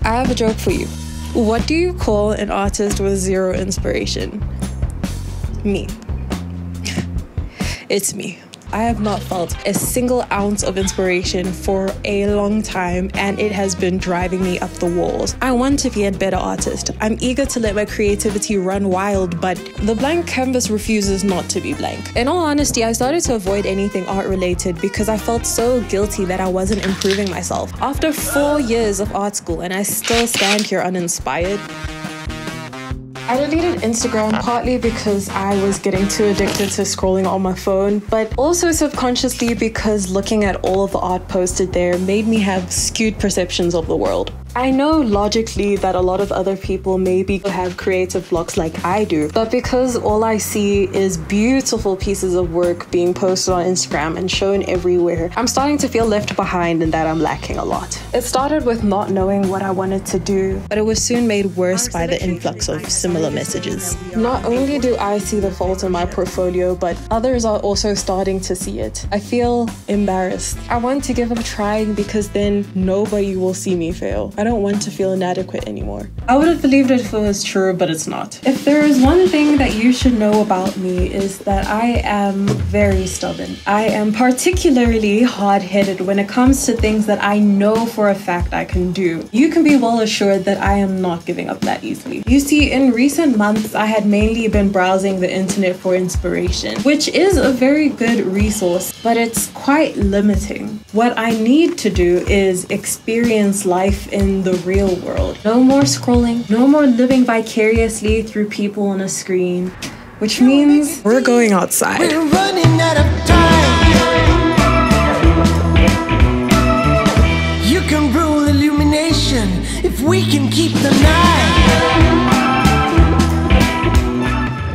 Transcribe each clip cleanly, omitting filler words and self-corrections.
I have a joke for you. What do you call an artist with zero inspiration? Me. It's me. I have not felt a single ounce of inspiration for a long time, and it has been driving me up the walls. I want to be a better artist. I'm eager to let my creativity run wild, but the blank canvas refuses not to be blank. In all honesty, I started to avoid anything art related because I felt so guilty that I wasn't improving myself. After 4 years of art school and I still stand here uninspired. I deleted Instagram partly because I was getting too addicted to scrolling on my phone, but also subconsciously because looking at all of the art posted there made me have skewed perceptions of the world. I know logically that a lot of other people maybe have creative blocks like I do, but because all I see is beautiful pieces of work being posted on Instagram and shown everywhere, I'm starting to feel left behind and that I'm lacking a lot. It started with not knowing what I wanted to do, but it was soon made worse by the influx of similar messages. Not only do I see the fault in my portfolio, but others are also starting to see it. I feel embarrassed. I want to give up trying because then nobody will see me fail. I don't want to feel inadequate anymore. I would have believed it if it was true, but it's not. If there is one thing that you should know about me is that I am very stubborn. I am particularly hard-headed when it comes to things that I know for a fact I can do. You can be well assured that I am not giving up that easily. You see, in recent months, I had mainly been browsing the internet for inspiration, which is a very good resource, but it's quite limiting. What I need to do is experience life in the real world. No more scrolling, no more living vicariously through people on a screen, which means we're going outside. We're running out of time. You can rule illumination if we can keep the night.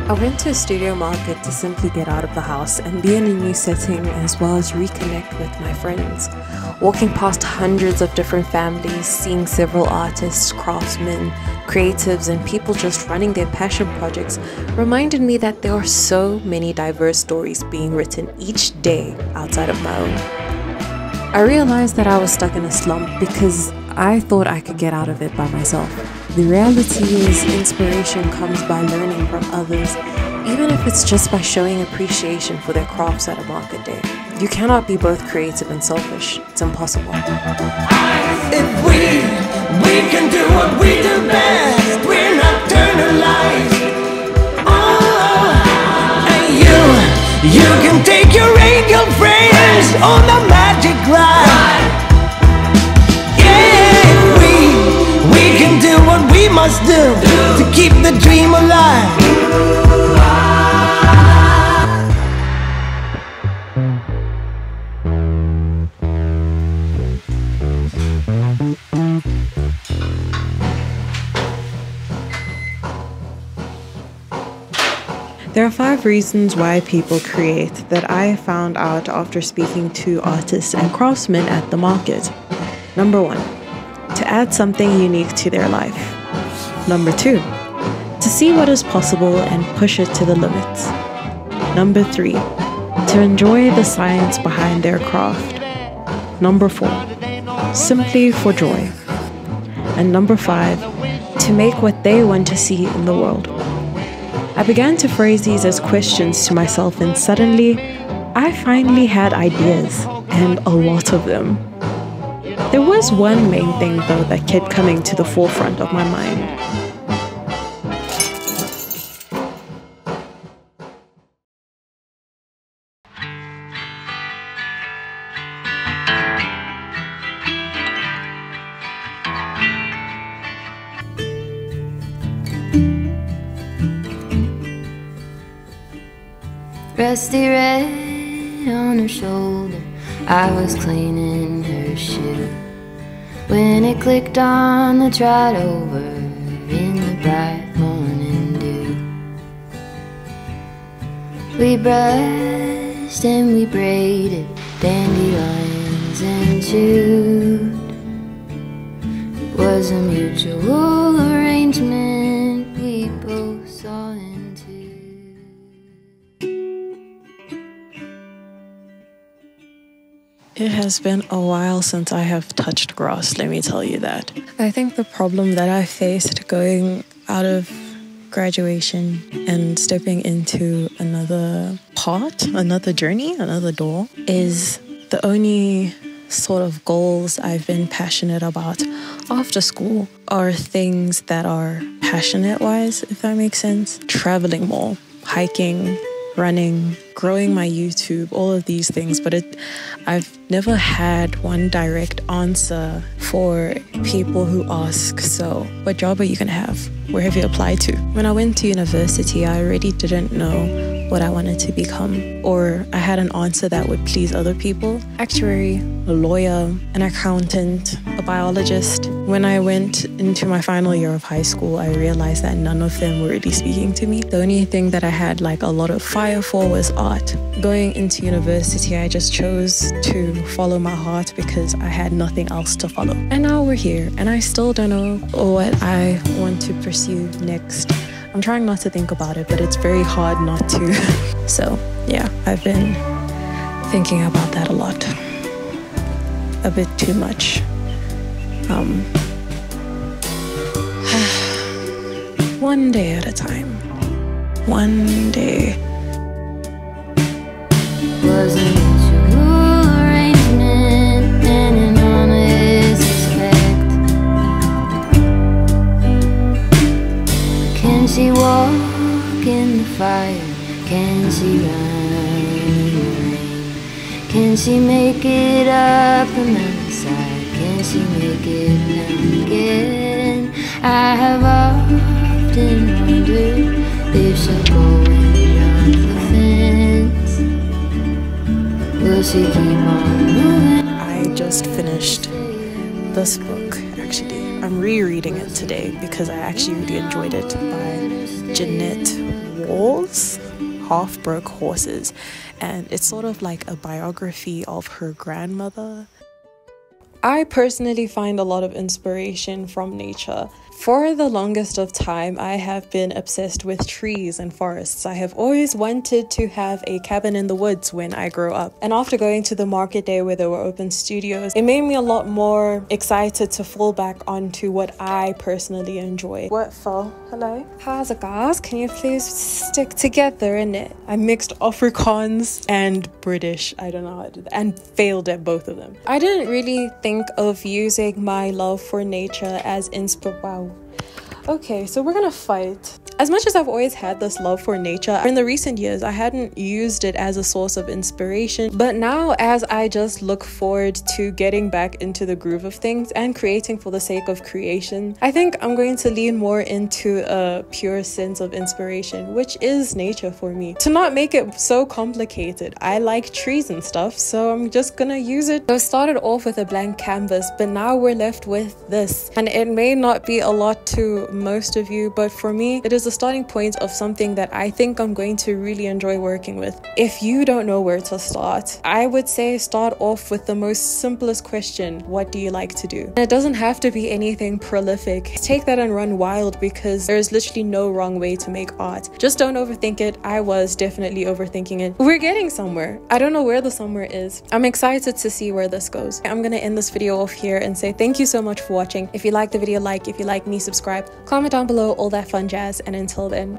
I went to a studio market to simply get out of the house and be in a new setting as well as reconnect with my friends. Walking past hundreds of different families, seeing several artists, craftsmen, creatives and people just running their passion projects reminded me that there are so many diverse stories being written each day outside of my own. I realized that I was stuck in a slump because I thought I could get out of it by myself. The reality is inspiration comes by learning from others, even if it's just by showing appreciation for their crafts at a market day. You cannot be both creative and selfish. It's impossible. If we can do what we do best, we're nocturnalized. Oh, and you can take your angel friends on the magic ride. Yeah, we can do what we must do to keep the dream alive. There are 5 reasons why people create that I found out after speaking to artists and craftsmen at the market. Number 1, to add something unique to their life. Number 2, to see what is possible and push it to the limits. Number 3, to enjoy the science behind their craft. Number 4, simply for joy. And number 5, to make what they want to see in the world. I began to phrase these as questions to myself, and suddenly, I finally had ideas, and a lot of them. There was one main thing, though, that kept coming to the forefront of my mind. Rusty red on her shoulder, I was cleaning her shoe when it clicked on the trot over in the bright morning dew. We brushed and we braided dandelions and chewed. It was a mutual arrangement we both saw into. It has been a while since I have touched grass, let me tell you that. I think the problem that I faced going out of graduation and stepping into another part, another journey, another door, is the only sort of goals I've been passionate about after school are things that are passionate-wise, if that makes sense. Traveling more, hiking, running, growing my YouTube, all of these things, but I've never had one direct answer for people who ask, so what job are you gonna have? Where have you applied to? When I went to university, I already didn't know what I wanted to become, or I had an answer that would please other people. Actuary, a lawyer, an accountant, a biologist. When I went into my final year of high school, I realized that none of them were really speaking to me. The only thing that I had like a lot of fire for was art. Going into university, I just chose to follow my heart because I had nothing else to follow. And now we're here, and I still don't know what I want to pursue next. I'm trying not to think about it, but it's very hard not to. So yeah, I've been thinking about that a lot. A bit too much. One day at a time. One day. Wasn't it your arrangement and an honest respect? Can she walk in the fire? Can she run in the rain? Can she make it up the mountainside? Can she make it now and again? I have often wondered if she'll go and jump the fence. Will she keep on moving? I just finished this book, actually. I'm rereading it today because I actually really enjoyed it, by Jeanette Walls, Half Broke Horses. And it's sort of like a biography of her grandmother. I personally find a lot of inspiration from nature. For the longest of time, I have been obsessed with trees and forests. I have always wanted to have a cabin in the woods when I grow up. And after going to the market day where there were open studios, it made me a lot more excited to fall back onto what I personally enjoy. What fell? Hello? How's it, guys? Can you please stick together in it? I mixed Afrikaans and British. I don't know how to do that. And failed at both of them. I didn't really think of using my love for nature as wow. Okay, so we're gonna fight. As much as I've always had this love for nature, in the recent years, I hadn't used it as a source of inspiration. But now, as I just look forward to getting back into the groove of things and creating for the sake of creation, I think I'm going to lean more into a pure sense of inspiration, which is nature for me. To not make it so complicated, I like trees and stuff, so I'm just gonna use it. So I started off with a blank canvas, but now we're left with this. And it may not be a lot to most of you, but for me, it is the starting point of something that I think I'm going to really enjoy working with. If you don't know where to start, I would say start off with the most simplest question: what do you like to do? And it doesn't have to be anything prolific. Take that and run wild, because there's literally no wrong way to make art. Just don't overthink it. I was definitely overthinking it. We're getting somewhere. I don't know where the somewhere is. I'm excited to see where this goes. I'm gonna end this video off here and say thank you so much for watching. If you like the video, like. If you like me, subscribe. Comment down below, all that fun jazz, and until then.